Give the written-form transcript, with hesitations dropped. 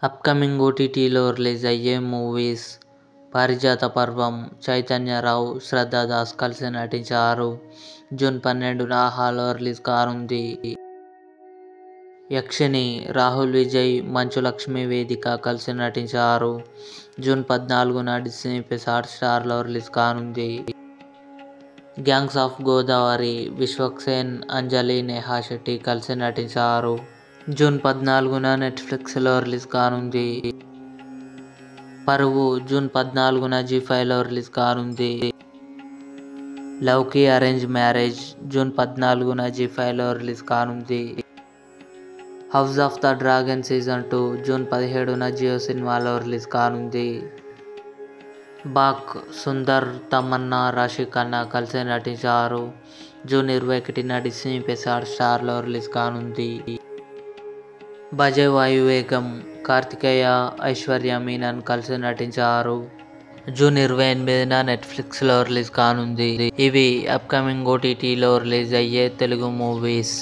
Upcoming ఓటీటీలో release అయ్యే movies: పారిజాత పర్వం చైతన్యరావు, శ్రద్ధా దాస్ కలిసి నటించారు. జూన్ 12న ఆహాలో రిలీజ్ కానుంది. యక్షిని రాహుల్ విజయ్, మంచు లక్ష్మీ వేదిక కలిసి నటించారు. జూన్ 14న డిస్నీ ప్లస్ హాట్‌స్టార్లో రిలీజ్ కానుంది. గ్యాంగ్స్ ఆఫ్ గోదావరి విశ్వక్సేన్, అంజలి, నేహా శెట్టి కలిసి నటించారు. జూన్ 14న నెట్‌ఫ్లిక్స్‌లో రిలీజ్ కానుంది. పరువు జూన్ 14న జీ5లో రిలీజ్ కానుంది. లవ్‌కి అరేంజ్ మ్యారేజ్ జూన్ 14న జీ5లో రిలీజ్ కానుంది. House of the dragon season 2 June 17న జియో సినిమాలో రిలీజ్ కానుంది. బాక్ సుందర్, తమన్నా, రాశి ఖన్నా కలిసి నటించారు. జూన్ 21న డిస్నీ ప్లస్ హాట్‌స్టార్లో రిలీజ్ కానుంది. భజే వాయువేగం కార్తికేయ, ఐశ్వర్య మీనన్ కలిసి నటించారు. జూన్ 28న నెట్‌ఫ్లిక్స్‌లో రిలీజ్ కానుంది. ఇవి అప్కమింగ్ ఓటీటీలో రిలీజ్ అయ్యే తెలుగు మూవీస్.